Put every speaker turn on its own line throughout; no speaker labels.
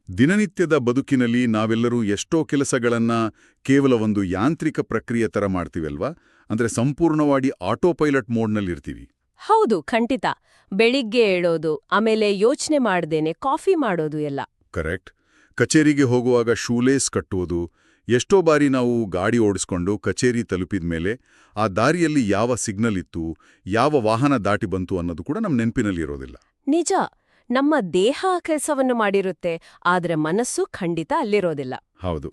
ದಿನನಿತ್ಯದ ಬದುಕಿನಲ್ಲಿ ನಾವೆಲ್ಲರೂ ಎಷ್ಟೋ ಕೆಲಸಗಳನ್ನ ಕೇವಲ ಒಂದು ಯಾಂತ್ರಿಕ ಪ್ರಕ್ರಿಯೆ ತರ ಮಾಡ್ತೀವಲ್ವಾ? ಅಂದ್ರೆ ಸಂಪೂರ್ಣವಾಗಿ ಆಟೋ ಪೈಲಟ್ ಮೋಡ್ನಲ್ಲಿರ್ತೀವಿ.
ಹೌದು, ಖಂಡಿತ. ಬೆಳಿಗ್ಗೆ ಏಳೋದು, ಆಮೇಲೆ ಯೋಚನೆ ಮಾಡ್ದೇನೆ ಕಾಫಿ ಮಾಡೋದು ಎಲ್ಲ.
ಕರೆಕ್ಟ್. ಕಚೇರಿಗೆ ಹೋಗುವಾಗ ಶೂಲೇಸ್ ಕಟ್ಟುವುದು. ಎಷ್ಟೋ ಬಾರಿ ನಾವು ಗಾಡಿ ಓಡಿಸ್ಕೊಂಡು ಕಚೇರಿ ತಲುಪಿದ ಮೇಲೆ ಆ ದಾರಿಯಲ್ಲಿ ಯಾವ ಸಿಗ್ನಲ್ ಇತ್ತು, ಯಾವ ವಾಹನ ದಾಟಿ ಬಂತು ಅನ್ನೋದು ಕೂಡ ನಮ್ಮ ನೆನಪಿನಲ್ಲಿರೋದಿಲ್ಲ.
ನಿಜ, ನಮ್ಮ ದೇಹ ಕೆಲಸವನ್ನು ಮಾಡಿರುತ್ತೆ, ಆದ್ರೆ ಮನಸ್ಸು ಖಂಡಿತ ಅಲ್ಲಿರೋದಿಲ್ಲ.
ಹೌದು.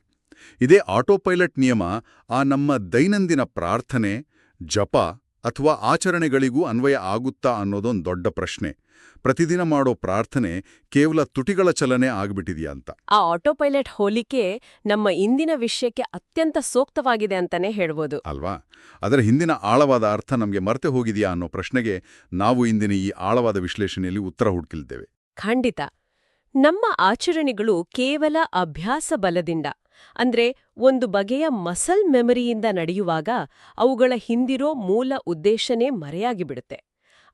ಇದೇ ಆಟೋ ಪೈಲಟ್ ನಿಯಮ ಆ ನಮ್ಮ ದೈನಂದಿನ ಪ್ರಾರ್ಥನೆ, ಜಪ ಅಥವಾ ಆಚರಣೆಗಳಿಗೂ ಅನ್ವಯ ಆಗುತ್ತಾ ಅನ್ನೋದೊಂದು ದೊಡ್ಡ ಪ್ರಶ್ನೆ. ಪ್ರತಿದಿನ ಮಾಡೋ ಪ್ರಾರ್ಥನೆ ಕೇವಲ ತುಟಿಗಳ ಚಲನೆ ಆಗ್ಬಿಟ್ಟಿದ್ಯಾ ಅಂತ.
ಆ ಆಟೋ ಪೈಲಟ್ ಹೋಲಿಕೆ ನಮ್ಮ ಇಂದಿನ ವಿಷಯಕ್ಕೆ ಅತ್ಯಂತ ಸೂಕ್ತವಾಗಿದೆ ಅಂತಾನೆ ಹೇಳ್ಬೋದು.
ಅಲ್ವಾ? ಅದರ ಹಿಂದಿನ ಆಳವಾದ ಅರ್ಥ ನಮಗೆ ಮರೆತೆ ಹೋಗಿದೆಯಾ ಅನ್ನೋ ಪ್ರಶ್ನೆಗೆ ನಾವು ಇಂದಿನ ಈ ಆಳವಾದ ವಿಶ್ಲೇಷಣೆಯಲ್ಲಿ ಉತ್ತರ ಹುಡುಕಿದ್ದೇವೆ.
ಖಂಡಿತ. ನಮ್ಮ ಆಚರಣೆಗಳು ಕೇವಲ ಅಭ್ಯಾಸ ಬಲದಿಂದ, ಅಂದ್ರೆ ಒಂದು ಬಗೆಯ ಮಸಲ್ ಮೆಮರಿಯಿಂದ ನಡೆಯುವಾಗ ಅವುಗಳ ಹಿಂದಿರೋ ಮೂಲ ಉದ್ದೇಶನೇ ಮರೆಯಾಗಿಬಿಡುತ್ತೆ.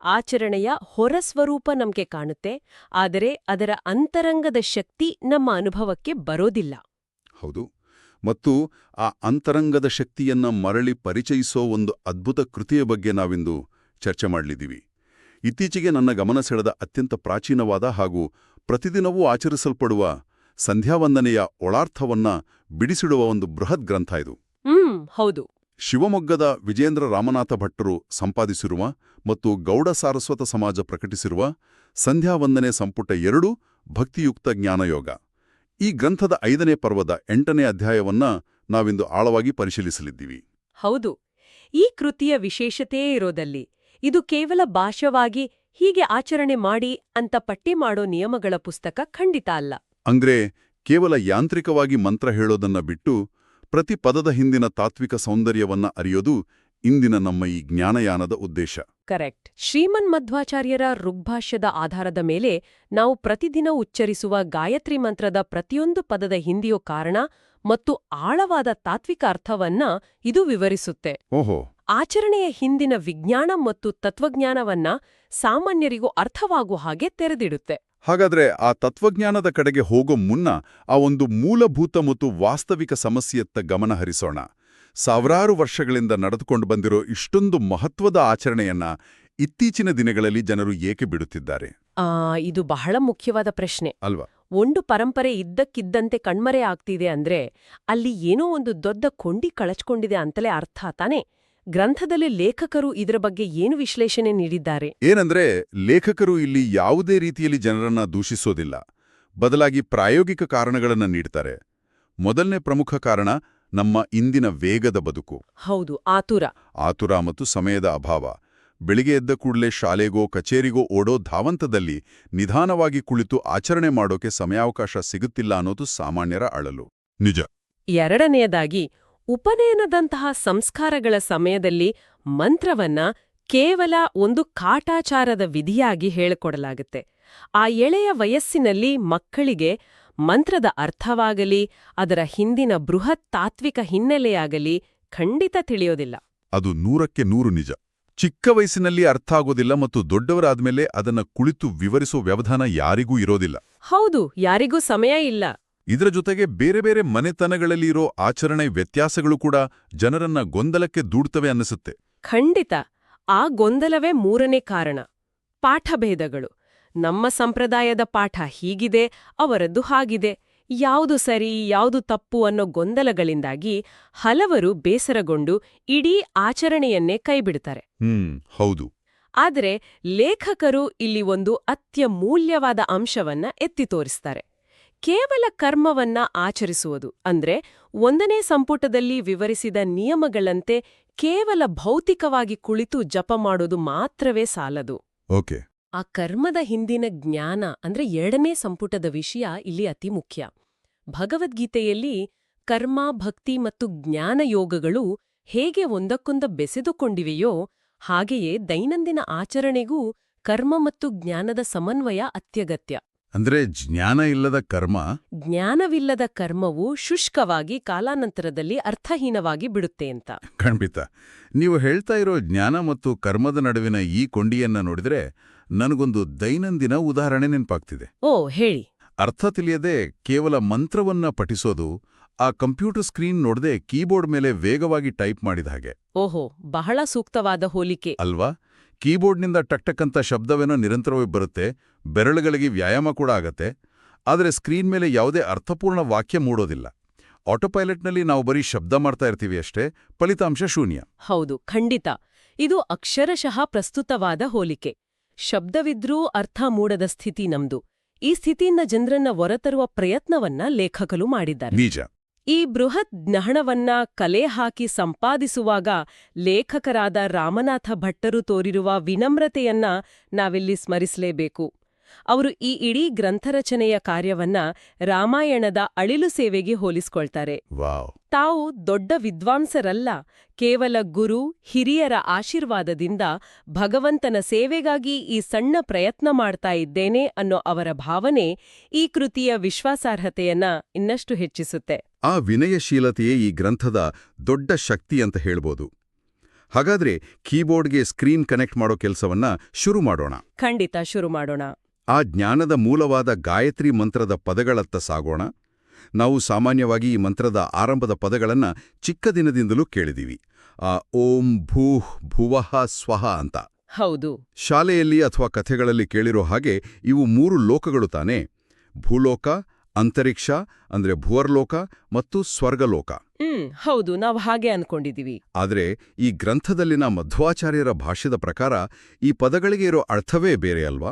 ಆಚರಣೆಯ ಹೊರಸ್ವರೂಪ ನಮ್ಗೆ ಕಾಣುತ್ತೆ, ಆದರೆ ಅದರ ಅಂತರಂಗದ ಶಕ್ತಿ ನಮ್ಮ ಅನುಭವಕ್ಕೆ ಬರೋದಿಲ್ಲ.
ಹೌದು. ಮತ್ತು ಆ ಅಂತರಂಗದ ಶಕ್ತಿಯನ್ನ ಮರಳಿ ಪರಿಚಯಿಸೋ ಒಂದು ಅದ್ಭುತ ಕೃತಿಯ ಬಗ್ಗೆ ನಾವಿಂದು ಚರ್ಚೆ ಮಾಡಲಿದ್ದೀವಿ. ಇತ್ತೀಚೆಗೆ ನನ್ನ ಗಮನ ಸೆಳೆದ ಅತ್ಯಂತ ಪ್ರಾಚೀನವಾದ ಹಾಗೂ ಪ್ರತಿದಿನವೂ ಆಚರಿಸಲ್ಪಡುವ ಸಂಧ್ಯಾವಂದನೆಯ ಒಳಾರ್ಥವನ್ನ ಬಿಡಿಸಿಡುವ ಒಂದು ಬೃಹತ್ ಗ್ರಂಥ ಇದು.
ಹೌದು.
ಶಿವಮೊಗ್ಗದ ವಿಜೇಂದ್ರ ರಾಮನಾಥ ಭಟ್ಟರು ಸಂಪಾದಿಸಿರುವ ಮತ್ತು ಗೌಡ ಸಾರಸ್ವತ ಸಮಾಜ ಪ್ರಕಟಿಸಿರುವ ಸಂಧ್ಯಾವಂದನೆ ಸಂಪುಟ 2 ಭಕ್ತಿಯುಕ್ತ ಜ್ಞಾನಯೋಗ. ಈ ಗ್ರಂಥದ 5ನೇ ಪರ್ವದ 8ನೇ ಅಧ್ಯಾಯವನ್ನ ನಾವಿಂದು ಆಳವಾಗಿ ಪರಿಶೀಲಿಸಲಿದ್ದೀವಿ.
ಹೌದು. ಈ ಕೃತಿಯ ವಿಶೇಷತೆಯೇ ಇರೋದಲ್ಲಿ ಇದು ಕೇವಲ ಭಾಷ್ಯವಾಗಿ ಹೀಗೆ ಆಚರಣೆ ಮಾಡಿ ಅಂತ ಪಟ್ಟಿ ಮಾಡೋ ನಿಯಮಗಳ ಪುಸ್ತಕ ಖಂಡಿತ ಅಲ್ಲ.
ಅಂದ್ರೆ ಕೇವಲ ಯಾಂತ್ರಿಕವಾಗಿ ಮಂತ್ರ ಹೇಳೋದನ್ನ ಬಿಟ್ಟು ಪ್ರತಿ ಪದದ ಹಿಂದಿನ ತಾತ್ವಿಕ ಸೌಂದರ್ಯವನ್ನ ಅರಿಯೋದು ಇಂದಿನ ನಮ್ಮ ಈ ಜ್ಞಾನಯಾನದ ಉದ್ದೇಶ.
ಕರೆಕ್ಟ್. ಶ್ರೀಮನ್ ಮಧ್ವಾಚಾರ್ಯರ ಋಗ್ಭಾಷ್ಯದ ಆಧಾರದ ಮೇಲೆ ನಾವು ಪ್ರತಿದಿನ ಉಚ್ಚರಿಸುವ ಗಾಯತ್ರಿ ಮಂತ್ರದ ಪ್ರತಿಯೊಂದು ಪದದ ಹಿಂದಿಯೋ ಕಾರಣ ಮತ್ತು ಆಳವಾದ ತಾತ್ವಿಕ ಅರ್ಥವನ್ನ ಇದು ವಿವರಿಸುತ್ತೆ.
ಓಹೋ.
ಆಚರಣೆಯ ಹಿಂದಿನ ವಿಜ್ಞಾನ ಮತ್ತು ತತ್ವಜ್ಞಾನವನ್ನ ಸಾಮಾನ್ಯರಿಗೂ ಅರ್ಥವಾಗುವ ಹಾಗೆ ತೆರೆದಿಡುತ್ತೆ.
ಹಾಗಾದ್ರೆ ಆ ತತ್ವಜ್ಞಾನದ ಕಡೆಗೆ ಹೋಗೋ ಮುನ್ನ ಆ ಒಂದು ಮೂಲಭೂತ ಮತ್ತು ವಾಸ್ತವಿಕ ಸಮಸ್ಯೆಯತ್ತ ಗಮನ ಹರಿಸೋಣ. ಸಾವಿರಾರು ವರ್ಷಗಳಿಂದ ನಡೆದುಕೊಂಡು ಬಂದಿರೋ ಇಷ್ಟೊಂದು ಮಹತ್ವದ ಆಚರಣೆಯನ್ನ ಇತ್ತೀಚಿನ ದಿನಗಳಲ್ಲಿ ಜನರು ಏಕೆ ಬಿಡುತ್ತಿದ್ದಾರೆ?
ಇದು ಬಹಳ ಮುಖ್ಯವಾದ ಪ್ರಶ್ನೆ
ಅಲ್ವಾ?
ಒಂದು ಪರಂಪರೆ ಇದ್ದಕ್ಕಿದ್ದಂತೆ ಕಣ್ಮರೆ ಆಗ್ತಿದೆ ಅಂದ್ರೆ ಅಲ್ಲಿ ಏನೋ ಒಂದು ದೊಡ್ಡ ಕೊಂಡಿ ಕಳಚ್ಕೊಂಡಿದೆ ಅಂತಲೇ ಅರ್ಥ ತಾನೆ. ಗ್ರಂಥದಲ್ಲಿ ಲೇಖಕರು ಇದರ ಬಗ್ಗೆ ಏನು ವಿಶ್ಲೇಷಣೆ ನೀಡಿದ್ದಾರೆ?
ಏನಂದ್ರೆ ಲೇಖಕರು ಇಲ್ಲಿ ಯಾವುದೇ ರೀತಿಯಲ್ಲಿ ಜನರನ್ನ ದೂಷಿಸೋದಿಲ್ಲ, ಬದಲಾಗಿ ಪ್ರಾಯೋಗಿಕ ಕಾರಣಗಳನ್ನ ನೀಡ್ತಾರೆ. ಮೊದಲನೇ ಪ್ರಮುಖ ಕಾರಣ ನಮ್ಮ ಇಂದಿನ ವೇಗದ ಬದುಕು.
ಹೌದು,
ಆತುರ ಮತ್ತು ಸಮಯದ ಅಭಾವ. ಬೆಳಿಗ್ಗೆ ಎದ್ದ ಕೂಡಲೇ ಶಾಲೆಗೋ ಕಚೇರಿಗೋ ಓಡೋ ಧಾವಂತದಲ್ಲಿ ನಿಧಾನವಾಗಿ ಕುಳಿತು ಆಚರಣೆ ಮಾಡೋಕೆ ಸಮಯಾವಕಾಶ ಸಿಗುತ್ತಿಲ್ಲ ಅನ್ನೋದು ಸಾಮಾನ್ಯರ ಅಳಲು. ನಿಜ.
ಎರಡನೆಯದಾಗಿ, ಉಪನಯನದಂತಹ ಸಂಸ್ಕಾರಗಳ ಸಮಯದಲ್ಲಿ ಮಂತ್ರವನ್ನ ಕೇವಲ ಒಂದು ಕಾಟಾಚಾರದ ವಿಧಿಯಾಗಿ ಹೇಳಿಕೊಡಲಾಗುತ್ತೆ. ಆ ಎಳೆಯ ವಯಸ್ಸಿನಲ್ಲಿ ಮಕ್ಕಳಿಗೆ ಮಂತ್ರದ ಅರ್ಥವಾಗಲಿ ಅದರ ಹಿಂದಿನ ಬೃಹತ್ ತಾತ್ವಿಕ ಹಿನ್ನೆಲೆಯಾಗಲಿ ಖಂಡಿತ ತಿಳಿಯೋದಿಲ್ಲ.
ಅದು 100ಕ್ಕೆ 100 ನಿಜ. ಚಿಕ್ಕ ವಯಸ್ಸಿನಲ್ಲಿ ಅರ್ಥ ಆಗೋದಿಲ್ಲ ಮತ್ತು ದೊಡ್ಡವರಾದ್ಮೇಲೆ ಅದನ್ನ ಕುಳಿತು ವಿವರಿಸೋ ವ್ಯವಧಾನ ಯಾರಿಗೂ ಇರೋದಿಲ್ಲ.
ಹೌದು, ಯಾರಿಗೂ ಸಮಯ ಇಲ್ಲ.
ಇದರ ಜೊತೆಗೆ ಬೇರೆ ಬೇರೆ ಮನೆತನಗಳಲ್ಲಿ ಇರೋ ಆಚರಣೆ ವ್ಯತ್ಯಾಸಗಳು ಕೂಡ ಜನರನ್ನ ಗೊಂದಲಕ್ಕೆ ದೂಡ್ತವೆ ಅನ್ನಿಸುತ್ತೆ.
ಖಂಡಿತ. ಆ ಗೊಂದಲವೇ ಮೂರನೇ ಕಾರಣ. ಪಾಠಭೇದಗಳು. ನಮ್ಮ ಸಂಪ್ರದಾಯದ ಪಾಠ ಹೀಗಿದೆ, ಅವರದ್ದು ಹಾಗಿದೆ. ಯಾವುದು ಸರಿ ಯಾವುದು ತಪ್ಪು ಅನ್ನೋ ಗೊಂದಲಗಳಿಂದಾಗಿ ಹಲವರು ಬೇಸರಗೊಂಡು ಇಡೀ ಆಚರಣೆಯನ್ನೇ ಕೈಬಿಡ್ತಾರೆ.
ಹೌದು.
ಆದರೆ ಲೇಖಕರು ಇಲ್ಲಿ ಒಂದು ಅತ್ಯಮೂಲ್ಯವಾದ ಅಂಶವನ್ನ ಎತ್ತಿ ತೋರಿಸ್ತಾರೆ. ಕೇವಲ ಕರ್ಮವನ್ನ ಆಚರಿಸುವುದು ಅಂದ್ರೆ 1ನೇ ಸಂಪುಟದಲ್ಲಿ ವಿವರಿಸಿದ ನಿಯಮಗಳಂತೆ ಕೇವಲ ಭೌತಿಕವಾಗಿ ಕುಳಿತು ಜಪ ಮಾಡೋದು ಮಾತ್ರವೇ ಸಾಲದು.
ಓಕೆ.
ಆ ಕರ್ಮದ ಹಿಂದಿನ ಜ್ಞಾನ ಅಂದ್ರೆ 2ನೇ ಸಂಪುಟದ ವಿಷಯ ಇಲ್ಲಿ ಅತಿ ಮುಖ್ಯ. ಭಗವದ್ಗೀತೆಯಲ್ಲಿ ಕರ್ಮ, ಭಕ್ತಿ ಮತ್ತು ಜ್ಞಾನಯೋಗಗಳು ಹೇಗೆ ಒಂದಕ್ಕೊಂದು ಬೆಸೆದುಕೊಂಡಿವೆಯೋ ಹಾಗೆಯೇ ದೈನಂದಿನ ಆಚರಣೆಗೂ ಕರ್ಮ ಮತ್ತು ಜ್ಞಾನದ ಸಮನ್ವಯ ಅತ್ಯಗತ್ಯ.
ಅಂದ್ರೆ
ಜ್ಞಾನವಿಲ್ಲದ ಕರ್ಮವು ಶುಷ್ಕವಾಗಿ ಕಾಲಾನಂತರದಲ್ಲಿ ಅರ್ಥಹೀನವಾಗಿ ಬಿಡುತ್ತೆ ಅಂತ.
ಖಂಡಿತ. ನೀವು ಹೇಳ್ತಾ ಇರೋ ಜ್ಞಾನ ಮತ್ತು ಕರ್ಮದ ನಡುವಿನ ಈ ಕೊಂಡಿಯನ್ನ ನೋಡಿದ್ರೆ ನನಗೊಂದು ದೈನಂದಿನ ಉದಾಹರಣೆ ನೆನಪಾಗ್ತಿದೆ.
ಓ, ಹೇಳಿ.
ಅರ್ಥ ತಿಳಿಯದೆ ಕೇವಲ ಮಂತ್ರವನ್ನ ಪಠಿಸೋದು, ಆ ಕಂಪ್ಯೂಟರ್ ಸ್ಕ್ರೀನ್ ನೋಡದೆ ಕೀಬೋರ್ಡ್ ಮೇಲೆ ವೇಗವಾಗಿ ಟೈಪ್ ಮಾಡಿದ ಹಾಗೆ.
ಓಹೋ, ಬಹಳ ಸೂಕ್ತವಾದ ಹೋಲಿಕೆ.
ಅಲ್ವಾ? ಕೀಬೋರ್ಡ್ನಿಂದ ಟಕ್ಟಕ್ಕಂತ ಶಬ್ದವೇನೋ ನಿರಂತರವಾಗಿ ಬರುತ್ತೆ, ಬೆರಳುಗಳಿಗೆ ವ್ಯಾಯಾಮ ಕೂಡ ಆಗತ್ತೆ, ಆದರೆ ಸ್ಕ್ರೀನ್ ಮೇಲೆ ಯಾವುದೇ ಅರ್ಥಪೂರ್ಣ ವಾಕ್ಯ ಮೂಡೋದಿಲ್ಲ. ಆಟೋಪೈಲಟ್ನಲ್ಲಿ ನಾವು ಬರೀ ಶಬ್ದ ಮಾಡ್ತಾ ಇರ್ತೀವಿ ಅಷ್ಟೇ, ಫಲಿತಾಂಶ ಶೂನ್ಯ.
ಹೌದು, ಖಂಡಿತ. ಇದು ಅಕ್ಷರಶಃ ಪ್ರಸ್ತುತವಾದ ಹೋಲಿಕೆ. ಶಬ್ದವಿದ್ರೂ ಅರ್ಥ ಮೂಡದ ಸ್ಥಿತಿ ನಮ್ದು. ಈ ಸ್ಥಿತಿಯಿಂದ ಜನರನ್ನ ಹೊರತರುವ ಪ್ರಯತ್ನವನ್ನ ಲೇಖಕರು ಮಾಡಿದ್ದಾರೆ.
ನಿಜ.
ಈ ಬೃಹತ್ ಜ್ಞಾನವನ್ನ ಕಲೆ ಹಾಕಿ ಸಂಪಾದಿಸುವಾಗ ಲೇಖಕರಾದ ರಾಮನಾಥ ಭಟ್ಟರು ತೋರಿರುವ ವಿನಮ್ರತೆಯನ್ನ ನಾವಿಲ್ಲಿ ಸ್ಮರಿಸಲೇಬೇಕು. ಅವರು ಈ ಇಡೀ ಗ್ರಂಥರಚನೆಯ ಕಾರ್ಯವನ್ನ ರಾಮಾಯಣದ ಅಳಿಲು ಸೇವೆಗೆ ಹೋಲಿಸ್ಕೊಳ್ತಾರೆ.
ವಾವ್.
ತಾವು ದೊಡ್ಡ ವಿದ್ವಾಂಸರಲ್ಲ, ಕೇವಲ ಗುರು ಹಿರಿಯರ ಆಶೀರ್ವಾದದಿಂದ ಭಗವಂತನ ಸೇವೆಗಾಗಿ ಈ ಸಣ್ಣ ಪ್ರಯತ್ನ ಮಾಡ್ತಾ ಇದ್ದೇನೆ ಅನ್ನೋ ಅವರ ಭಾವನೆ ಈ ಕೃತಿಯ ವಿಶ್ವಾಸಾರ್ಹತೆಯನ್ನ ಇನ್ನಷ್ಟು ಹೆಚ್ಚಿಸುತ್ತೆ.
ಆ ವಿನಯಶೀಲತೆಯೇ ಈ ಗ್ರಂಥದ ದೊಡ್ಡ ಶಕ್ತಿ ಅಂತ ಹೇಳ್ಬೋದು. ಹಾಗಾದ್ರೆ ಕೀಬೋರ್ಡ್ಗೆ ಸ್ಕ್ರೀನ್ ಕನೆಕ್ಟ್ ಮಾಡೋ ಕೆಲಸವನ್ನ ಶುರು ಮಾಡೋಣ.
ಖಂಡಿತ ಶುರು ಮಾಡೋಣ.
ಆ ಜ್ಞಾನದ ಮೂಲವಾದ ಗಾಯತ್ರಿ ಮಂತ್ರದ ಪದಗಳತ್ತ ಸಾಗೋಣ. ನಾವು ಸಾಮಾನ್ಯವಾಗಿ ಈ ಮಂತ್ರದ ಆರಂಭದ ಪದಗಳನ್ನ ಚಿಕ್ಕ ದಿನದಿಂದಲೂ ಕೇಳಿದೀವಿ. ಆ ಓಂ ಭೂಃ ಭುವಃ ಸ್ವಃ ಅಂತ.
ಹೌದು.
ಶಾಲೆಯಲ್ಲಿ ಅಥವಾ ಕಥೆಗಳಲ್ಲಿ ಕೇಳಿರೋ ಹಾಗೆ ಇವು 3 ಲೋಕಗಳು ತಾನೇ: ಭೂಲೋಕ, ಅಂತರಿಕ್ಷ ಅಂದ್ರೆ ಭುವರ್ಲೋಕ, ಮತ್ತು ಸ್ವರ್ಗಲೋಕ.
ಹೌದು, ನಾವು ಹಾಗೆ ಅನ್ಕೊಂಡಿದೀವಿ.
ಆದರೆ ಈ ಗ್ರಂಥದಲ್ಲಿನ ಮಧ್ವಾಚಾರ್ಯರ ಭಾಷ್ಯದ ಪ್ರಕಾರ ಈ ಪದಗಳಿಗೆ ಇರೋ ಅರ್ಥವೇ ಬೇರೆ ಅಲ್ವಾ?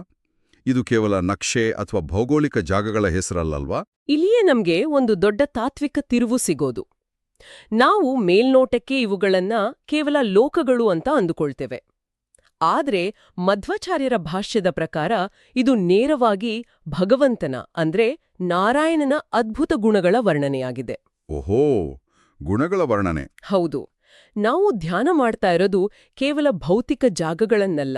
ಇದು ಕೇವಲ ನಕ್ಷೆ ಅಥವಾ ಭೌಗೋಳಿಕ ಜಾಗಗಳ ಹೆಸರಲ್ಲಲ್ವಾ?
ಇಲ್ಲಿಯೇ ನಮ್ಗೆ ಒಂದು ದೊಡ್ಡ ತಾತ್ವಿಕ ತಿರುವು ಸಿಗೋದು. ನಾವು ಮೇಲ್ನೋಟಕ್ಕೆ ಇವುಗಳನ್ನ ಕೇವಲ ಲೋಕಗಳು ಅಂತ ಅಂದುಕೊಳ್ತೇವೆ. ಆದ್ರೆ ಮಧ್ವಾಚಾರ್ಯರ ಭಾಷ್ಯದ ಪ್ರಕಾರ ಇದು ನೇರವಾಗಿ ಭಗವಂತನ ಅಂದ್ರೆ ನಾರಾಯಣನ ಅದ್ಭುತ ಗುಣಗಳ ವರ್ಣನೆಯಾಗಿದೆ.
ಓಹೋ, ಗುಣಗಳ ವರ್ಣನೆ.
ಹೌದು. ನಾವು ಧ್ಯಾನ ಮಾಡ್ತಾ ಇರೋದು ಕೇವಲ ಭೌತಿಕ ಜಾಗಗಳನ್ನಲ್ಲ,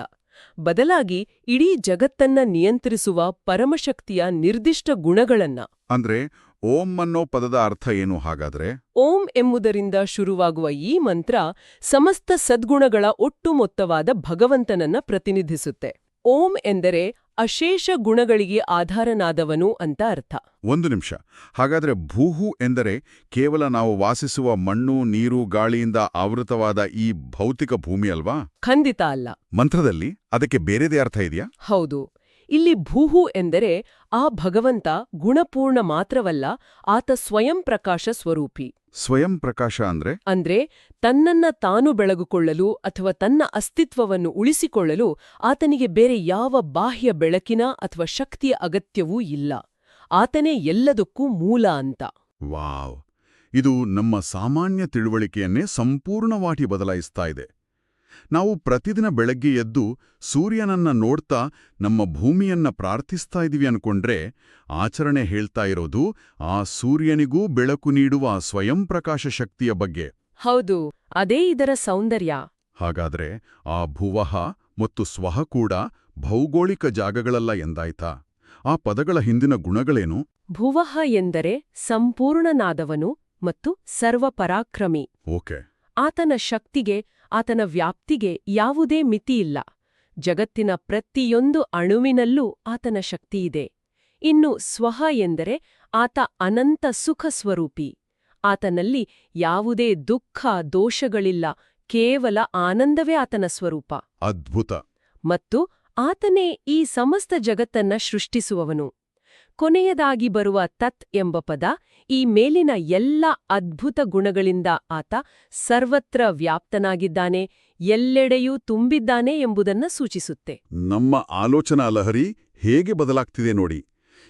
ಬದಲಾಗಿ ಇಡೀ ಜಗತ್ತನ್ನ ನಿಯಂತ್ರಿಸುವ ಪರಮಶಕ್ತಿಯ ನಿರ್ದಿಷ್ಟ ಗುಣಗಳನ್ನ.
ಅಂದ್ರೆ ಓಂ ಅನ್ನೋ ಪದದ ಅರ್ಥ ಏನು ಹಾಗಾದ್ರೆ?
ಓಂ ಎಂಬುದರಿಂದ ಶುರುವಾಗುವ ಈ ಮಂತ್ರ ಸಮಸ್ತ ಸದ್ಗುಣಗಳ ಒಟ್ಟು ಮೊತ್ತವಾದ ಭಗವಂತನನ್ನ ಪ್ರತಿನಿಧಿಸುತ್ತೆ. ಓಂ ಎಂದರೆ ಅಶೇಷ ಗುಣಗಳಿಗೆ ಆಧಾರನಾದವನು ಅಂತ ಅರ್ಥ.
ಒಂದು ನಿಮಿಷ. ಹಾಗಾದ್ರೆ ಭೂಹು ಎಂದರೆ ಕೇವಲ ನಾವು ವಾಸಿಸುವ ಮಣ್ಣು, ನೀರು, ಗಾಳಿಯಿಂದ ಆವೃತವಾದ ಈ ಭೌತಿಕ ಭೂಮಿ ಅಲ್ವಾ?
ಖಂಡಿತ ಅಲ್ಲ.
ಮಂತ್ರದಲ್ಲಿ ಅದಕ್ಕೆ ಬೇರೆದೇ ಅರ್ಥ ಇದೆಯಾ?
ಹೌದು. ಇಲ್ಲಿ ಭೂಹು ಎಂದರೆ ಆ ಭಗವಂತ ಗುಣಪೂರ್ಣ ಮಾತ್ರವಲ್ಲ, ಆತ ಸ್ವಯಂ ಪ್ರಕಾಶ ಸ್ವರೂಪಿ.
ಸ್ವಯಂ ಪ್ರಕಾಶ ಅಂದ್ರೆ
ತನ್ನನ್ನ ತಾನು ಬೆಳಗುಕೊಳ್ಳಲು ಅಥವಾ ತನ್ನ ಅಸ್ತಿತ್ವವನ್ನು ಉಳಿಸಿಕೊಳ್ಳಲು ಆತನಿಗೆ ಬೇರೆ ಯಾವ ಬಾಹ್ಯ ಬೆಳಕಿನ ಅಥವಾ ಶಕ್ತಿಯ ಅಗತ್ಯವೂ ಇಲ್ಲ. ಆತನೇ ಎಲ್ಲದಕ್ಕೂ ಮೂಲ ಅಂತ.
ವಾವ್! ಇದು ನಮ್ಮ ಸಾಮಾನ್ಯ ತಿಳುವಳಿಕೆಯನ್ನೇ ಸಂಪೂರ್ಣವಾಗಿ ಬದಲಾಯಿಸ್ತಾ ಇದೆ. ನಾವು ಪ್ರತಿದಿನ ಬೆಳಗ್ಗೆ ಎದ್ದು ಸೂರ್ಯನನ್ನ ನೋಡ್ತಾ ನಮ್ಮ ಭೂಮಿಯನ್ನ ಪ್ರಾರ್ಥಿಸ್ತಾ ಇದೀವಿ ಅನ್ಕೊಂಡ್ರೆ, ಆಚರಣೆ ಹೇಳ್ತಾ ಇರೋದು ಆ ಸೂರ್ಯನಿಗೂ ಬೆಳಕು ನೀಡುವ ಸ್ವಯಂ ಪ್ರಕಾಶ ಶಕ್ತಿಯ ಬಗ್ಗೆ.
ಹೌದು, ಅದೇ ಇದರ ಸೌಂದರ್ಯ.
ಹಾಗಾದ್ರೆ ಆ ಭುವಃ ಮತ್ತು ಸ್ವಃ ಕೂಡ ಭೌಗೋಳಿಕ ಜಾಗಗಳಲ್ಲ ಎಂದಾಯ್ತಾ? ಆ ಪದಗಳ ಹಿಂದಿನ ಗುಣಗಳೇನು?
ಭುವಃ ಎಂದರೆ ಸಂಪೂರ್ಣನಾದವನು ಮತ್ತು ಸರ್ವಪರಾಕ್ರಮಿ.
ಓಕೆ.
ಆತನ ಶಕ್ತಿಗೆ, ಆತನ ವ್ಯಾಪ್ತಿಗೆ ಯಾವುದೇ ಮಿತಿಯಿಲ್ಲ. ಜಗತ್ತಿನ ಪ್ರತಿಯೊಂದು ಅಣುವಿನಲ್ಲೂ ಆತನ ಶಕ್ತಿಯಿದೆ. ಇನ್ನು ಸ್ವಃ ಎಂದರೆ ಆತ ಅನಂತ ಸುಖ ಸ್ವರೂಪಿ. ಆತನಲ್ಲಿ ಯಾವುದೇ ದುಃಖ ದೋಷಗಳಿಲ್ಲ, ಕೇವಲ ಆನಂದವೇ ಆತನ ಸ್ವರೂಪ.
ಅದ್ಭುತ.
ಮತ್ತು ಆತನೇ ಈ ಸಮಸ್ತ ಜಗತ್ತನ್ನ ಸೃಷ್ಟಿಸುವವನು. ಕೊನೆಯದಾಗಿ ಬರುವ ತತ್ ಎಂಬ ಪದ ಈ ಮೇಲಿನ ಎಲ್ಲ ಅದ್ಭುತ ಗುಣಗಳಿಂದ ಆತ ಸರ್ವತ್ರ ವ್ಯಾಪ್ತನಾಗಿದ್ದಾನೆ, ಎಲ್ಲೆಡೆಯೂ ತುಂಬಿದ್ದಾನೆ ಎಂಬುದನ್ನ ಸೂಚಿಸುತ್ತೆ.
ನಮ್ಮ ಆಲೋಚನಾ ಲಹರಿ ಹೇಗೆ ಬದಲಾಗ್ತಿದೆ ನೋಡಿ.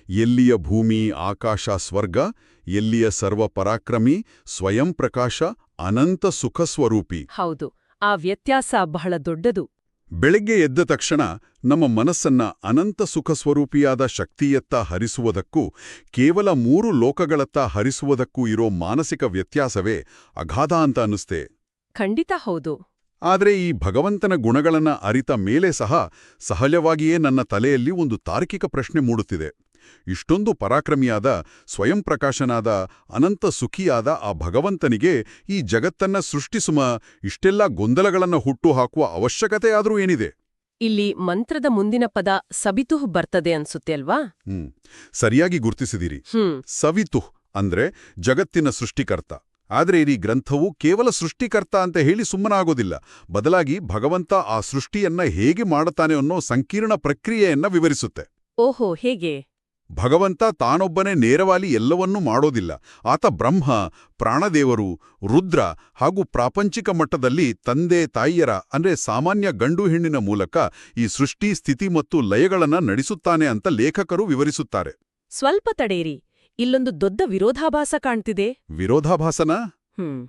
ಎಲ್ಲಿಯ ಭೂಮಿ, ಆಕಾಶ, ಸ್ವರ್ಗ, ಎಲ್ಲಿಯ ಸರ್ವಪರಾಕ್ರಮಿ, ಸ್ವಯಂ ಪ್ರಕಾಶ, ಅನಂತ ಸುಖ ಸ್ವರೂಪಿ.
ಹೌದು, ಆ ವ್ಯತ್ಯಾಸ ಬಹಳ ದೊಡ್ಡದು.
ಬೆಳಗ್ಗೆ ಎದ್ದ ತಕ್ಷಣ ನಮ್ಮ ಮನಸ್ಸನ್ನ ಅನಂತ ಸುಖ ಸ್ವರೂಪಿಯಾದ ಶಕ್ತಿಯತ್ತ ಹರಿಸುವುದಕ್ಕೂ ಕೇವಲ 3 ಲೋಕಗಳತ್ತ ಹರಿಸುವುದಕ್ಕೂ ಇರೋ ಮಾನಸಿಕ ವ್ಯತ್ಯಾಸವೇ ಅಗಾಧ ಅಂತ ಅನ್ನಿಸ್ತೆ.
ಖಂಡಿತ ಹೌದು.
ಆದರೆ ಈ ಭಗವಂತನ ಗುಣಗಳನ್ನ ಅರಿತ ಮೇಲೆ ಸಹ ಸಹಜವಾಗಿಯೇ ನನ್ನ ತಲೆಯಲ್ಲಿ ಒಂದು ತಾರ್ಕಿಕ ಪ್ರಶ್ನೆ ಮೂಡುತ್ತಿದೆ. ಇಷ್ಟೊಂದು ಪರಾಕ್ರಮಿಯಾದ, ಸ್ವಯಂ ಪ್ರಕಾಶನಾದ, ಅನಂತ ಸುಖಿಯಾದ ಆ ಭಗವಂತನಿಗೆ ಈ ಜಗತ್ತನ್ನ ಸೃಷ್ಟಿಸುವ ಇಷ್ಟೆಲ್ಲ ಗೊಂದಲಗಳನ್ನ ಹುಟ್ಟು ಹಾಕುವ ಅವಶ್ಯಕತೆಯಾದರೂ ಏನಿದೆ?
ಇಲ್ಲಿ ಮಂತ್ರದ ಮುಂದಿನ ಪದ ಸಬಿತುಹ್ ಬರ್ತದೆ ಅನ್ಸುತ್ತೆ ಅಲ್ವಾ?
ಸರಿಯಾಗಿ ಗುರ್ತಿಸಿದಿರಿ. ಸವಿತುಹ್ ಅಂದ್ರೆ ಜಗತ್ತಿನ ಸೃಷ್ಟಿಕರ್ತ. ಆದರೆ ಈ ಗ್ರಂಥವು ಕೇವಲ ಸೃಷ್ಟಿಕರ್ತ ಅಂತ ಹೇಳಿ ಸುಮ್ಮನಾಗೋದಿಲ್ಲ. ಬದಲಾಗಿ ಭಗವಂತ ಆ ಸೃಷ್ಟಿಯನ್ನ ಹೇಗೆ ಮಾಡುತ್ತಾನೆ ಅನ್ನೋ ಸಂಕೀರ್ಣ ಪ್ರಕ್ರಿಯೆಯನ್ನ ವಿವರಿಸುತ್ತೆ.
ಓಹೋ, ಹೇಗೆ?
ಭಗವಂತ ತಾನೊಬ್ಬನೇ ನೇರವಾಗಿ ಎಲ್ಲವನ್ನೂ ಮಾಡೋದಿಲ್ಲ. ಆತ ಬ್ರಹ್ಮ, ಪ್ರಾಣದೇವರು, ರುದ್ರ ಹಾಗೂ ಪ್ರಾಪಂಚಿಕ ಮಟ್ಟದಲ್ಲಿ ತಂದೆ ತಾಯಿಯರ ಅಂದ್ರೆ ಸಾಮಾನ್ಯ ಗಂಡು ಹೆಣ್ಣಿನ ಮೂಲಕ ಈ ಸೃಷ್ಟಿ ಸ್ಥಿತಿ ಮತ್ತು ಲಯಗಳನ್ನ ನಡೆಸುತ್ತಾನೆ ಅಂತ ಲೇಖಕರು ವಿವರಿಸುತ್ತಾರೆ.
ಸ್ವಲ್ಪ ತಡೇರಿ, ಇಲ್ಲೊಂದು ದೊಡ್ಡ ವಿರೋಧಾಭಾಸ ಕಾಣ್ತಿದೆ.
ವಿರೋಧಾಭಾಸನ?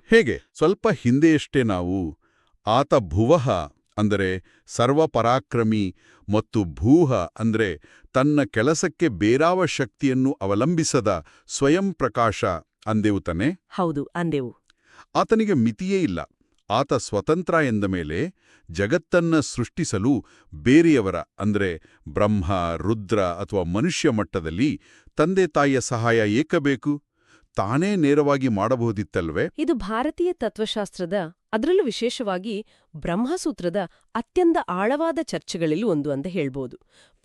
ಹೇಗೆ? ಸ್ವಲ್ಪ ಹಿಂದೆಯಷ್ಟೇ ನಾವು ಆತ ಭುವಃ ಅಂದರೆ ಸರ್ವಪರಾಕ್ರಮಿ ಮತ್ತು ಭೂಹ ಅಂದ್ರೆ ತನ್ನ ಕೆಲಸಕ್ಕೆ ಬೇರಾವ ಶಕ್ತಿಯನ್ನು ಅವಲಂಬಿಸದ ಸ್ವಯಂ ಪ್ರಕಾಶ ಅಂದೆವು ತಾನೆ?
ಹೌದು, ಅಂದೆವು.
ಆತನಿಗೆ ಮಿತಿಯೇ ಇಲ್ಲ. ಆತ ಸ್ವತಂತ್ರ ಎಂದ ಮೇಲೆ ಜಗತ್ತನ್ನ ಸೃಷ್ಟಿಸಲು ಬೇರೆಯವರ ಅಂದ್ರೆ ಬ್ರಹ್ಮ, ರುದ್ರ ಅಥವಾ ಮನುಷ್ಯ ಮಟ್ಟದಲ್ಲಿ ತಂದೆ ತಾಯಿಯ ಸಹಾಯ ಏಕೆ ಬೇಕು? ತಾನೇ ನೇರವಾಗಿ ಮಾಡಬಹುದಿತ್ತಲ್ವೇ?
ಇದು ಭಾರತೀಯ ತತ್ವಶಾಸ್ತ್ರದ, ಅದರಲ್ಲೂ ವಿಶೇಷವಾಗಿ ಬ್ರಹ್ಮಸೂತ್ರದ ಅತ್ಯಂತ ಆಳವಾದ ಚರ್ಚೆಗಳಲ್ಲಿ ಒಂದು ಅಂತ ಹೇಳ್ಬೋದು.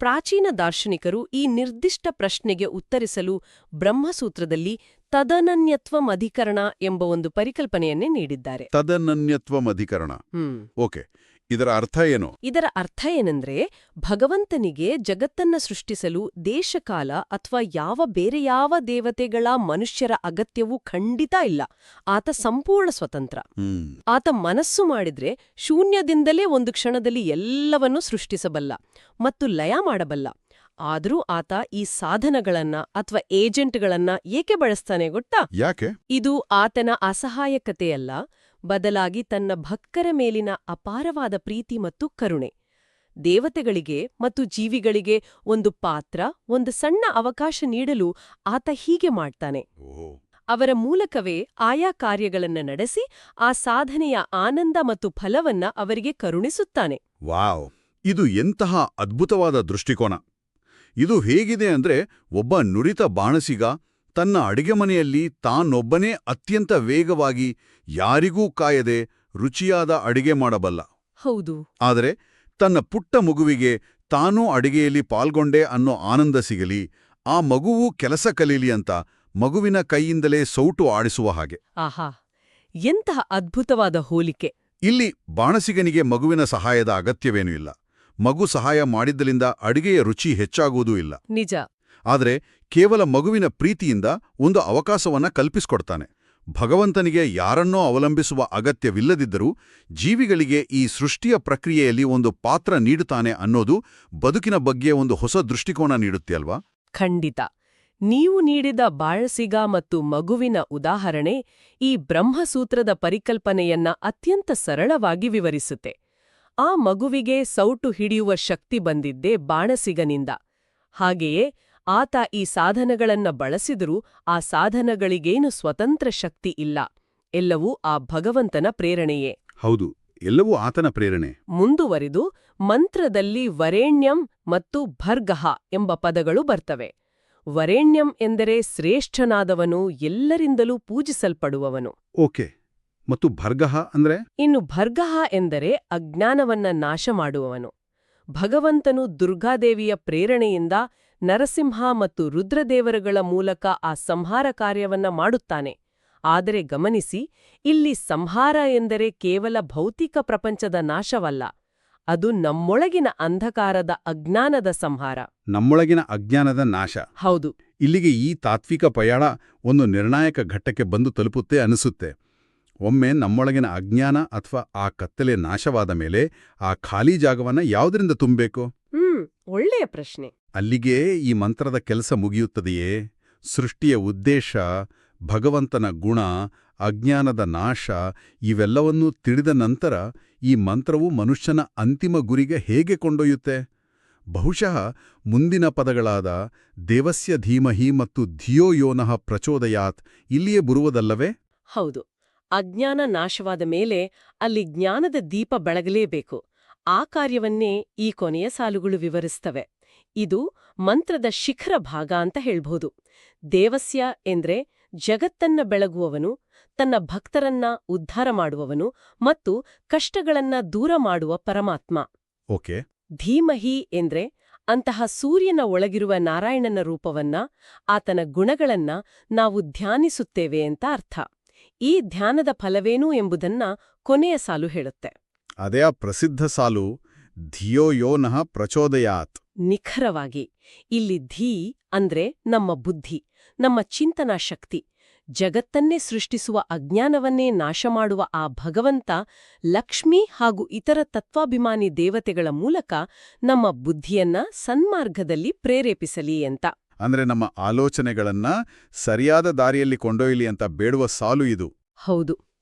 ಪ್ರಾಚೀನ ದಾರ್ಶನಿಕರು ಈ ನಿರ್ದಿಷ್ಟ ಪ್ರಶ್ನೆಗೆ ಉತ್ತರಿಸಲು ಬ್ರಹ್ಮಸೂತ್ರದಲ್ಲಿ ತದನನ್ಯತ್ವಂ ಅಧಿಕರಣ ಎಂಬ ಒಂದು ಪರಿಕಲ್ಪನೆಯನ್ನೇ ನೀಡಿದ್ದಾರೆ.
ತದನನ್ಯತ್ವಂ ಅಧಿಕರಣ. ಓಕೆ, ಇದರ ಅರ್ಥ ಏನು?
ಇದರ ಅರ್ಥ ಏನಂದ್ರೆ, ಭಗವಂತನಿಗೆ ಜಗತ್ತನ್ನ ಸೃಷ್ಟಿಸಲು ದೇಶಕಾಲ ಅಥವಾ ಬೇರೆ ಯಾವ ದೇವತೆಗಳ ಮನುಷ್ಯರ ಅಗತ್ಯವೂ ಖಂಡಿತ ಇಲ್ಲ. ಆತ ಸಂಪೂರ್ಣ ಸ್ವತಂತ್ರ. ಆತ ಮನಸ್ಸು ಮಾಡಿದ್ರೆ ಶೂನ್ಯದಿಂದಲೇ ಒಂದು ಕ್ಷಣದಲ್ಲಿ ಎಲ್ಲವನ್ನೂ ಸೃಷ್ಟಿಸಬಲ್ಲ ಮತ್ತು ಲಯ ಮಾಡಬಲ್ಲ. ಆದರೂ ಆತ ಈ ಸಾಧನಗಳನ್ನ ಅಥವಾ ಏಜೆಂಟ್ಗಳನ್ನ ಏಕೆ ಬಳಸ್ತಾನೆ ಗೊತ್ತಾ?
ಯಾಕೆ?
ಇದು ಆತನ ಅಸಹಾಯಕತೆಯಲ್ಲ, ಬದಲಾಗಿ ತನ್ನ ಭಕ್ತರ ಮೇಲಿನ ಅಪಾರವಾದ ಪ್ರೀತಿ ಮತ್ತು ಕರುಣೆ. ದೇವತೆಗಳಿಗೆ ಮತ್ತು ಜೀವಿಗಳಿಗೆ ಒಂದು ಪಾತ್ರ, ಒಂದು ಸಣ್ಣ ಅವಕಾಶ ನೀಡಲು ಆತ ಹೀಗೆ ಮಾಡ್ತಾನೆ. ಅವರ ಮೂಲಕವೇ ಆಯಾ ಕಾರ್ಯಗಳನ್ನ ನಡೆಸಿ ಆ ಸಾಧನೆಯ ಆನಂದ ಮತ್ತು ಫಲವನ್ನ ಅವರಿಗೆ ಕರುಣಿಸುತ್ತಾನೆ.
ವಾವ್, ಇದು ಎಂತಹ ಅದ್ಭುತವಾದ ದೃಷ್ಟಿಕೋನ! ಇದು ಹೇಗಿದೆ ಅಂದ್ರೆ, ಒಬ್ಬ ನುರಿತ ಬಾಣಸಿಗ ತನ್ನ ಅಡಿಗೆಮನೆಯಲ್ಲಿ ತಾನೊಬ್ಬನೇ ಅತ್ಯಂತ ವೇಗವಾಗಿ ಯಾರಿಗೂ ಕಾಯದೆ ರುಚಿಯಾದ ಅಡಿಗೆ ಮಾಡಬಲ್ಲ.
ಹೌದು.
ಆದರೆ ತನ್ನ ಪುಟ್ಟ ಮಗುವಿಗೆ ತಾನೂ ಅಡಿಗೆಯಲ್ಲಿ ಪಾಲ್ಗೊಂಡೆ ಅನ್ನೋ ಆನಂದ ಸಿಗಲಿ, ಆ ಮಗುವೂ ಕೆಲಸ ಕಲೀಲಿ ಅಂತ ಮಗುವಿನ ಕೈಯಿಂದಲೇ ಸೌಟು ಆಡಿಸುವ ಹಾಗೆ.
ಆಹಾ, ಎಂತಹ ಅದ್ಭುತವಾದ ಹೋಲಿಕೆ!
ಇಲ್ಲಿ ಬಾಣಸಿಗನಿಗೆ ಮಗುವಿನ ಸಹಾಯದ ಅಗತ್ಯವೇನೂ ಇಲ್ಲ. ಮಗು ಸಹಾಯ ಮಾಡಿದ್ದಲಿಂದ ಅಡಿಗೆಯ ರುಚಿ ಹೆಚ್ಚಾಗುವುದೂ ಇಲ್ಲ.
ನಿಜ.
ಆದರೆ ಕೇವಲ ಮಗುವಿನ ಪ್ರೀತಿಯಿಂದ ಒಂದು ಅವಕಾಶವನ್ನ ಕಲ್ಪಿಸಿಕೊಡ್ತಾನೆ. ಭಗವಂತನಿಗೆ ಯಾರನ್ನೋ ಅವಲಂಬಿಸುವ ಅಗತ್ಯವಿಲ್ಲದಿದ್ದರೂ ಜೀವಿಗಳಿಗೆ ಈ ಸೃಷ್ಟಿಯ ಪ್ರಕ್ರಿಯೆಯಲ್ಲಿ ಒಂದು ಪಾತ್ರ ನೀಡುತ್ತಾನೆ ಅನ್ನೋದು ಬದುಕಿನ ಬಗ್ಗೆ ಒಂದು ಹೊಸ ದೃಷ್ಟಿಕೋನ ನೀಡುತ್ತೆ ಅಲ್ವಾ?
ಖಂಡಿತ. ನೀವು ನೀಡಿದ ಬಾಳಸಿಗ ಮತ್ತು ಮಗುವಿನ ಉದಾಹರಣೆ ಈ ಬ್ರಹ್ಮಸೂತ್ರದ ಪರಿಕಲ್ಪನೆಯನ್ನ ಅತ್ಯಂತ ಸರಳವಾಗಿ ವಿವರಿಸುತ್ತೆ. ಆ ಮಗುವಿಗೆ ಸೌಟು ಹಿಡಿಯುವ ಶಕ್ತಿ ಬಂದಿದ್ದೇ ಬಾಣಸಿಗನಿಂದ. ಹಾಗೆಯೇ ಆತ ಈ ಸಾಧನಗಳನ್ನ ಬಳಸಿದರೂ ಆ ಸಾಧನಗಳಿಗೇನು ಸ್ವತಂತ್ರ ಶಕ್ತಿ ಇಲ್ಲ. ಎಲ್ಲವೂ ಆ ಭಗವಂತನ ಪ್ರೇರಣೆಯೇ.
ಹೌದು, ಎಲ್ಲವೂ ಆತನ ಪ್ರೇರಣೆ.
ಮುಂದುವರಿದು ಮಂತ್ರದಲ್ಲಿ ವರೇಣ್ಯಂ ಮತ್ತು ಭರ್ಗಃ ಎಂಬ ಪದಗಳು ಬರ್ತವೆ. ವರೇಣ್ಯಂ ಎಂದರೆ ಶ್ರೇಷ್ಠನಾದವನು, ಎಲ್ಲರಿಂದಲೂ ಪೂಜಿಸಲ್ಪಡುವವನು.
ಓಕೆ, ಮತ್ತು ಭರ್ಗಃ ಅಂದ್ರೆ?
ಇನ್ನು ಭರ್ಗಃ ಎಂದರೆ ಅಜ್ಞಾನವನ್ನ ನಾಶ ಮಾಡುವವನು. ಭಗವಂತನು ದುರ್ಗಾದೇವಿಯ ಪ್ರೇರಣೆಯಿಂದ ನರಸಿಂಹ ಮತ್ತು ರುದ್ರದೇವರುಗಳ ಮೂಲಕ ಆ ಸಂಹಾರ ಕಾರ್ಯವನ್ನ ಮಾಡುತ್ತಾನೆ. ಆದರೆ ಗಮನಿಸಿ, ಇಲ್ಲಿ ಸಂಹಾರ ಎಂದರೆ ಕೇವಲ ಭೌತಿಕ ಪ್ರಪಂಚದ ನಾಶವಲ್ಲ, ಅದು ನಮ್ಮೊಳಗಿನ ಅಂಧಕಾರದ ಅಜ್ಞಾನದ ಸಂಹಾರ.
ನಮ್ಮೊಳಗಿನ ಅಜ್ಞಾನದ ನಾಶ.
ಹೌದು.
ಇಲ್ಲಿಗೆ ಈ ತಾತ್ವಿಕ ಪಯಣ ಒಂದು ನಿರ್ಣಾಯಕ ಘಟ್ಟಕ್ಕೆ ಬಂದು ತಲುಪುತ್ತೆ ಅನಿಸುತ್ತೆ. ಒಮ್ಮೆ ನಮ್ಮೊಳಗಿನ ಅಜ್ಞಾನ ಅಥವಾ ಆ ಕತ್ತಲೆ ನಾಶವಾದ ಮೇಲೆ ಆ ಖಾಲಿ ಜಾಗವನ್ನ ಯಾವುದರಿಂದ ತುಂಬಬೇಕು?
ಒಳ್ಳೆಯ ಪ್ರಶ್ನೆ.
ಅಲ್ಲಿಗೆ ಈ ಮಂತ್ರದ ಕೆಲಸ ಮುಗಿಯುತ್ತದೆಯೇ? ಸೃಷ್ಟಿಯ ಉದ್ದೇಶ, ಭಗವಂತನ ಗುಣ, ಅಜ್ಞಾನದ ನಾಶ ಇವೆಲ್ಲವನ್ನೂ ತಿಳಿದ ನಂತರ ಈ ಮಂತ್ರವು ಮನುಷ್ಯನ ಅಂತಿಮ ಗುರಿಗೆ ಹೇಗೆ ಕೊಂಡೊಯ್ಯುತ್ತೆ? ಬಹುಶಃ ಮುಂದಿನ ಪದಗಳಾದ ದೇವಸ್ಯ ಧೀಮಹಿ ಮತ್ತು ಧಿಯೋ ಯೋನಃ ಪ್ರಚೋದಯಾತ್ ಇಲ್ಲಿಯೇ ಬರುವುದಲ್ಲವೇ?
ಹೌದು. ಅಜ್ಞಾನ ನಾಶವಾದ ಮೇಲೆ ಅಲ್ಲಿ ಜ್ಞಾನದ ದೀಪ ಬೆಳಗಲೇಬೇಕು. ಆ ಕಾರ್ಯವನ್ನೇ ಈ ಕೊನೆಯ ಸಾಲುಗಳು ವಿವರಿಸ್ತವೆ. ಇದು ಮಂತ್ರದ ಶಿಖರ ಭಾಗ ಅಂತ ಹೇಳ್ಬೋದು. ದೇವಸ್ಯ ಎಂದ್ರೆ ಜಗತ್ತನ್ನ ಬೆಳಗುವವನು, ತನ್ನ ಭಕ್ತರನ್ನ ಉದ್ಧಾರ ಮಾಡುವವನು ಮತ್ತು ಕಷ್ಟಗಳನ್ನ ದೂರ ಮಾಡುವ ಪರಮಾತ್ಮ.
ಓಕೆ.
ಧೀಮಹಿ ಎಂದ್ರೆ ಅಂತಹ ಸೂರ್ಯನ ಒಳಗಿರುವ ನಾರಾಯಣನ ರೂಪವನ್ನ, ಆತನ ಗುಣಗಳನ್ನ ನಾವು ಧ್ಯಾನಿಸುತ್ತೇವೆ ಅಂತ ಅರ್ಥ. ಈ ಧ್ಯಾನದ ಫಲವೇನು ಎಂಬುದನ್ನ ಕೊನೆಯ ಸಾಲು ಹೇಳುತ್ತೆ.
ಅದೇ ಆ ಪ್ರಸಿದ್ಧ ಸಾಲು, ಧಿಯೋ ಯೋ ನಃ ಪ್ರಚೋದಯಾತ್.
ನಿಖರವಾಗಿ ಇಲ್ಲಿ ಧೀ ಅಂದ್ರೆ ನಮ್ಮ ಬುದ್ಧಿ, ನಮ್ಮ ಚಿಂತನಾ ಶಕ್ತಿ. ಜಗತ್ತನ್ನೇ ಸೃಷ್ಟಿಸುವ ಅಜ್ಞಾನವನ್ನೇ ನಾಶ ಮಾಡುವ ಆ ಭಗವಂತ ಲಕ್ಷ್ಮಿ ಹಾಗೂ ಇತರ ತತ್ವಾಭಿಮಾನಿ ದೇವತೆಗಳ ಮೂಲಕ ನಮ್ಮ ಬುದ್ಧಿಯನ್ನ ಸನ್ಮಾರ್ಗದಲ್ಲಿ ಪ್ರೇರೇಪಿಸಲಿ ಅಂತ.
ಅಂದ್ರೆ ನಮ್ಮ ಆಲೋಚನೆಗಳನ್ನ ಸರಿಯಾದ ದಾರಿಯಲ್ಲಿ ಕೊಂಡೊಯ್ಯಲಿ ಅಂತ ಬೇಡುವ ಸಾಲು ಇದು.
ಹೌದು,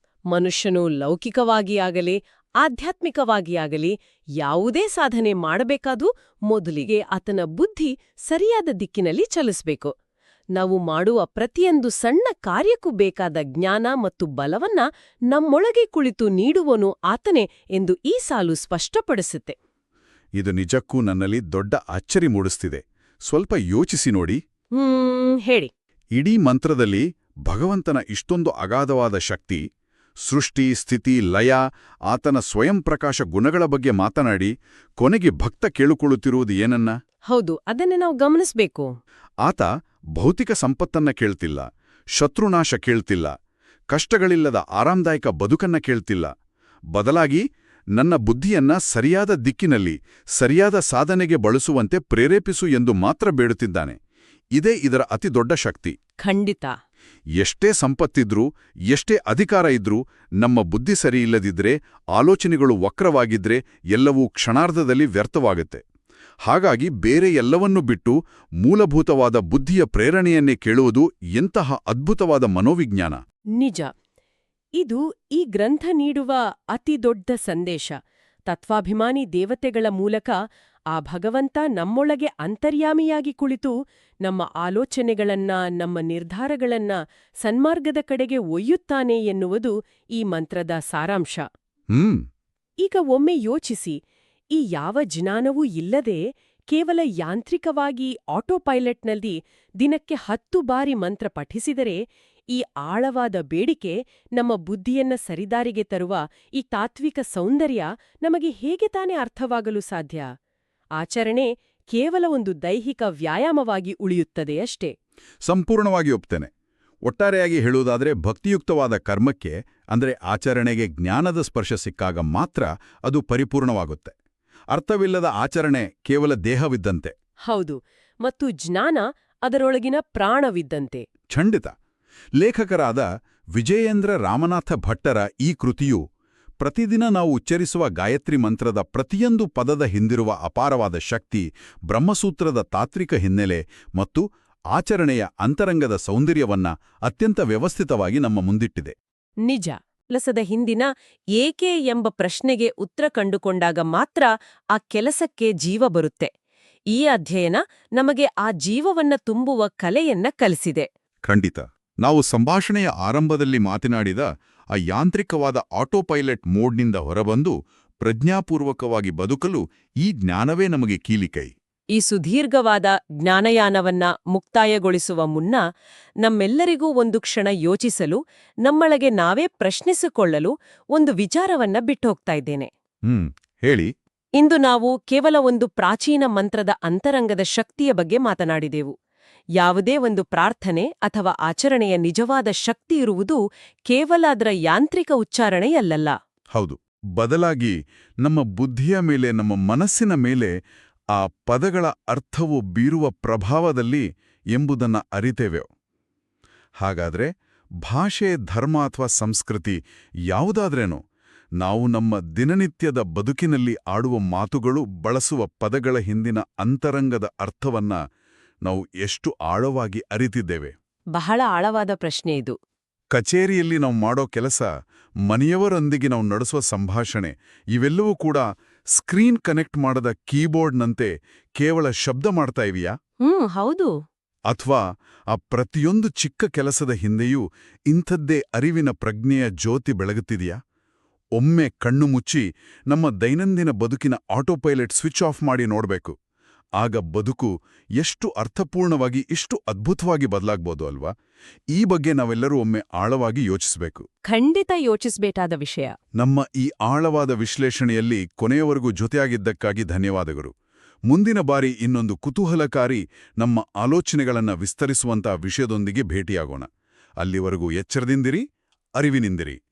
ಮನುಷ್ಯನು ಲೌಕಿಕವಾಗಿ ಆಗಲಿ ಆಧ್ಯಾತ್ಮಿಕವಾಗಿ ಆಗಲಿ ಯಾವುದೇ ಸಾಧನೆ ಮಾಡಬೇಕಾದ್ರೂ ಮೊದಲಿಗೆ ಆತನ ಬುದ್ಧಿ ಸರಿಯಾದ ದಿಕ್ಕಿನಲ್ಲಿ ಚಲಿಸಬೇಕು. ನಾವು ಮಾಡುವ ಪ್ರತಿಯೊಂದು ಸಣ್ಣ ಕಾರ್ಯಕ್ಕೂ ಬೇಕಾದ ಜ್ಞಾನ ಮತ್ತು ಬಲವನ್ನ ನಮ್ಮೊಳಗೆ ಕುಳಿತು ನೀಡುವನು ಆತನೇ ಎಂದು ಈ ಸಾಲು ಸ್ಪಷ್ಟಪಡಿಸುತ್ತೆ.
ಇದು ನಿಜಕ್ಕೂ ನನ್ನಲ್ಲಿ ದೊಡ್ಡ ಅಚ್ಚರಿ ಮೂಡಿಸ್ತಿದೆ. ಸ್ವಲ್ಪ ಯೋಚಿಸಿ ನೋಡಿ.
ಹೇಳಿ.
ಇಡೀ ಮಂತ್ರದಲ್ಲಿ ಭಗವಂತನ ಇಷ್ಟೊಂದು ಅಗಾಧವಾದ ಶಕ್ತಿ, ಸೃಷ್ಟಿ, ಸ್ಥಿತಿ, ಲಯ, ಆತನ ಸ್ವಯಂ ಪ್ರಕಾಶ ಗುಣಗಳ ಬಗ್ಗೆ ಮಾತನಾಡಿ ಕೊನೆಗೆ ಭಕ್ತ ಕೇಳಿಕೊಳ್ಳುತ್ತಿರುವುದು ಏನನ್ನ?
ಹೌದು, ಅದನ್ನೇ ನಾವು ಗಮನಿಸಬೇಕು.
ಆತ ಭೌತಿಕ ಸಂಪತ್ತನ್ನ ಕೇಳ್ತಿಲ್ಲ, ಶತ್ರುನಾಶ ಕೇಳ್ತಿಲ್ಲ, ಕಷ್ಟಗಳಿಲ್ಲದ ಆರಾಮದಾಯಕ ಬದುಕನ್ನ ಕೇಳ್ತಿಲ್ಲ. ಬದಲಾಗಿ ನನ್ನ ಬುದ್ಧಿಯನ್ನ ಸರಿಯಾದ ದಿಕ್ಕಿನಲ್ಲಿ ಸರಿಯಾದ ಸಾಧನೆಗೆ ಬಳಸುವಂತೆ ಪ್ರೇರೇಪಿಸು ಎಂದು ಮಾತ್ರ ಬೇಡುತ್ತಿದ್ದಾನೆ. ಇದೇ ಇದರ ಅತಿ ದೊಡ್ಡ ಶಕ್ತಿ.
ಖಂಡಿತ.
ಎಷ್ಟೇ ಸಂಪತ್ತಿದ್ರೂ, ಎಷ್ಟೇ ಅಧಿಕಾರ ಇದ್ರೂ, ನಮ್ಮ ಬುದ್ಧಿ ಸರಿಯಿಲ್ಲದಿದ್ರೆ, ಆಲೋಚನೆಗಳು ವಕ್ರವಾಗಿದ್ರೆ ಎಲ್ಲವೂ ಕ್ಷಣಾರ್ಧದಲ್ಲಿ ವ್ಯರ್ಥವಾಗುತ್ತೆ. ಹಾಗಾಗಿ ಬೇರೆ ಎಲ್ಲವನ್ನೂ ಬಿಟ್ಟು ಮೂಲಭೂತವಾದ ಬುದ್ಧಿಯ ಪ್ರೇರಣೆಯನ್ನೇ ಕೇಳುವುದು ಎಂತಹ ಅದ್ಭುತವಾದ ಮನೋವಿಜ್ಞಾನ.
ನಿಜ. ಇದು ಈ ಗ್ರಂಥ ನೀಡುವ ಅತಿ ದೊಡ್ಡ ಸಂದೇಶ. ತತ್ವಾಭಿಮಾನಿ ದೇವತೆಗಳ ಮೂಲಕ ಆ ಭಗವಂತ ನಮ್ಮೊಳಗೆ ಅಂತರ್ಯಾಮಿಯಾಗಿ ಕುಳಿತು ನಮ್ಮ ಆಲೋಚನೆಗಳನ್ನ, ನಮ್ಮ ನಿರ್ಧಾರಗಳನ್ನ ಸನ್ಮಾರ್ಗದ ಕಡೆಗೆ ಒಯ್ಯುತ್ತಾನೆ ಎನ್ನುವುದು ಈ ಮಂತ್ರದ ಸಾರಾಂಶ. ಈಗ ಒಮ್ಮೆ ಯೋಚಿಸಿ, ಈ ಯಾವ ಜ್ಞಾನವೂ ಇಲ್ಲದೆ ಕೇವಲ ಯಾಂತ್ರಿಕವಾಗಿ ಆಟೋಪೈಲಟ್ನಲ್ಲಿ ದಿನಕ್ಕೆ 10 ಬಾರಿ ಮಂತ್ರ ಪಠಿಸಿದರೆ ಈ ಆಳವಾದ ಬೇಡಿಕೆ, ನಮ್ಮ ಬುದ್ಧಿಯನ್ನ ಸರಿದಾರಿಗೆ ತರುವ ಈ ತಾತ್ವಿಕ ಸೌಂದರ್ಯ ನಮಗೆ ಹೇಗೆ ತಾನೇ ಅರ್ಥವಾಗಲು ಸಾಧ್ಯ? ಆಚರಣೆ ಕೇವಲ ಒಂದು ದೈಹಿಕ ವ್ಯಾಯಾಮವಾಗಿ ಉಳಿಯುತ್ತದೆ ಅಷ್ಟೇ.
ಸಂಪೂರ್ಣವಾಗಿ ಒಪ್ತೇನೆ. ಒಟ್ಟಾರೆಯಾಗಿ ಹೇಳುವುದಾದರೆ ಭಕ್ತಿಯುಕ್ತವಾದ ಕರ್ಮಕ್ಕೆ, ಅಂದರೆ ಆಚರಣೆಗೆ ಜ್ಞಾನದ ಸ್ಪರ್ಶ ಸಿಕ್ಕಾಗ ಮಾತ್ರ ಅದು ಪರಿಪೂರ್ಣವಾಗುತ್ತೆ. ಅರ್ಥವಿಲ್ಲದ ಆಚರಣೆ ಕೇವಲ ದೇಹವಿದ್ದಂತೆ.
ಹೌದು, ಮತ್ತು ಜ್ಞಾನ ಅದರೊಳಗಿನ ಪ್ರಾಣವಿದ್ದಂತೆ.
ಖಂಡಿತ. ಲೇಖಕರಾದ ವಿಜಯೇಂದ್ರ ರಾಮನಾಥ ಭಟ್ಟರ ಈ ಕೃತಿಯು ಪ್ರತಿದಿನ ನಾವು ಉಚ್ಚರಿಸುವ ಗಾಯತ್ರಿ ಮಂತ್ರದ ಪ್ರತಿಯೊಂದು ಪದದ ಹಿಂದಿರುವ ಅಪಾರವಾದ ಶಕ್ತಿ, ಬ್ರಹ್ಮಸೂತ್ರದ ತಾತ್ವಿಕ ಹಿನ್ನೆಲೆ ಮತ್ತು ಆಚರಣೆಯ ಅಂತರಂಗದ ಸೌಂದರ್ಯವನ್ನ ಅತ್ಯಂತ ವ್ಯವಸ್ಥಿತವಾಗಿ ನಮ್ಮ ಮುಂದಿಟ್ಟಿದೆ.
ನಿಜ. ಕೆಲಸದ ಹಿಂದಿನ ಏಕೆ ಎಂಬ ಪ್ರಶ್ನೆಗೆ ಉತ್ತರ ಕಂಡುಕೊಂಡಾಗ ಮಾತ್ರ ಆ ಕೆಲಸಕ್ಕೆ ಜೀವ ಬರುತ್ತೆ. ಈ ಅಧ್ಯಯನ ನಮಗೆ ಆ ಜೀವವನ್ನ ತುಂಬುವ ಕಲೆಯನ್ನ ಕಲಿಸಿದೆ.
ಖಂಡಿತ. ನಾವು ಸಂಭಾಷಣೆಯ ಆರಂಭದಲ್ಲಿ ಮಾತನಾಡಿದ ಆ ಯಾಂತ್ರಿಕವಾದ ಆಟೋಪೈಲಟ್ ಮೋಡ್ನಿಂದ ಹೊರಬಂದು ಪ್ರಜ್ಞಾಪೂರ್ವಕವಾಗಿ ಬದುಕಲು ಈ ಜ್ಞಾನವೇ ನಮಗೆ ಕೀಲಿಕೈ.
ಈ ಸುದೀರ್ಘವಾದ ಜ್ಞಾನಯಾನವನ್ನ ಮುಕ್ತಾಯಗೊಳಿಸುವ ಮುನ್ನ ನಮ್ಮೆಲ್ಲರಿಗೂ ಒಂದು ಕ್ಷಣ ಯೋಚಿಸಲು, ನಮ್ಮೊಳಗೆ ನಾವೇ ಪ್ರಶ್ನಿಸಿಕೊಳ್ಳಲು ಒಂದು ವಿಚಾರವನ್ನ ಬಿಟ್ಟುಹೋಗ್ತಾ ಇದ್ದೇನೆ.
ಹೇಳಿ.
ಇಂದು ನಾವು ಕೇವಲ ಒಂದು ಪ್ರಾಚೀನ ಮಂತ್ರದ ಅಂತರಂಗದ ಶಕ್ತಿಯ ಬಗ್ಗೆ ಮಾತನಾಡಿದೆವು. ಯಾವುದೇ ಒಂದು ಪ್ರಾರ್ಥನೆ ಅಥವಾ ಆಚರಣೆಯ ನಿಜವಾದ ಶಕ್ತಿ ಇರುವುದು ಕೇವಲ ಅದರ ಯಾಂತ್ರಿಕ ಉಚ್ಚಾರಣೆಯಲ್ಲ.
ಹೌದು. ಬದಲಾಗಿ ನಮ್ಮ ಬುದ್ಧಿಯ ಮೇಲೆ, ನಮ್ಮ ಮನಸ್ಸಿನ ಮೇಲೆ ಆ ಪದಗಳ ಅರ್ಥವು ಬೀರುವ ಪ್ರಭಾವದಲ್ಲಿ ಎಂಬುದನ್ನು ಅರಿತೇವೆ. ಹಾಗಾದ್ರೆ ಭಾಷೆ, ಧರ್ಮ ಅಥವಾ ಸಂಸ್ಕೃತಿ ಯಾವುದಾದ್ರೇನೋ, ನಾವು ನಮ್ಮ ದಿನನಿತ್ಯದ ಬದುಕಿನಲ್ಲಿ ಆಡುವ ಮಾತುಗಳು, ಬಳಸುವ ಪದಗಳ ಹಿಂದಿನ ಅಂತರಂಗದ ಅರ್ಥವನ್ನ ನಾವು ಎಷ್ಟು ಆಳವಾಗಿ ಅರಿತಿದ್ದೇವೆ?
ಬಹಳ ಆಳವಾದ ಪ್ರಶ್ನೆ ಇದು.
ಕಚೇರಿಯಲ್ಲಿ ನಾವು ಮಾಡೋ ಕೆಲಸ, ಮನೆಯವರೊಂದಿಗೆ ನಾವು ನಡೆಸುವ ಸಂಭಾಷಣೆ, ಇವೆಲ್ಲವೂ ಕೂಡ ಸ್ಕ್ರೀನ್ ಕನೆಕ್ಟ್ ಮಾಡದ ಕೀಬೋರ್ಡ್ನಂತೆ ಕೇವಲ ಶಬ್ದ ಮಾಡ್ತಾ ಇವೆಯಾ?
ಹೌದು.
ಅಥವಾ ಆ ಪ್ರತಿಯೊಂದು ಚಿಕ್ಕ ಕೆಲಸದ ಹಿಂದೆಯೂ ಇಂಥದ್ದೇ ಅರಿವಿನ ಪ್ರಜ್ಞೆಯ ಜ್ಯೋತಿ ಬೆಳಗುತ್ತಿದೆಯಾ? ಒಮ್ಮೆ ಕಣ್ಣು ಮುಚ್ಚಿ ನಮ್ಮ ದೈನಂದಿನ ಬದುಕಿನ ಆಟೋಪೈಲಟ್ ಸ್ವಿಚ್ ಆಫ್ ಮಾಡಿ ನೋಡ್ಬೇಕು.
ಆಗ ಬದುಕು ಎಷ್ಟು ಅರ್ಥಪೂರ್ಣವಾಗಿ ಇಷ್ಟು ಅದ್ಭುತವಾಗಿ ಬದಲಾಗ್ಬೋದು ಅಲ್ವಾ? ಈ ಬಗ್ಗೆ ನಾವೆಲ್ಲರೂ ಒಮ್ಮೆ ಆಳವಾಗಿ ಯೋಚಿಸಬೇಕು.
ಖಂಡಿತ ಯೋಚಿಸಬೇಕಾದ ವಿಷಯ.
ನಮ್ಮ ಈ ಆಳವಾದ ವಿಶ್ಲೇಷಣೆಯಲ್ಲಿ ಕೊನೆಯವರೆಗೂ ಜೊತೆಯಾಗಿದ್ದಕ್ಕಾಗಿ ಧನ್ಯವಾದಗಳು. ಮುಂದಿನ ಬಾರಿ ಇನ್ನೊಂದು ಕುತೂಹಲಕಾರಿ ನಮ್ಮ ಆಲೋಚನೆಗಳನ್ನು ವಿಸ್ತರಿಸುವಂಥ ವಿಷಯದೊಂದಿಗೆ ಭೇಟಿಯಾಗೋಣ. ಅಲ್ಲಿವರೆಗೂ ಎಚ್ಚರದಿಂದಿರಿ, ಅರಿವಿನಿಂದಿರಿ.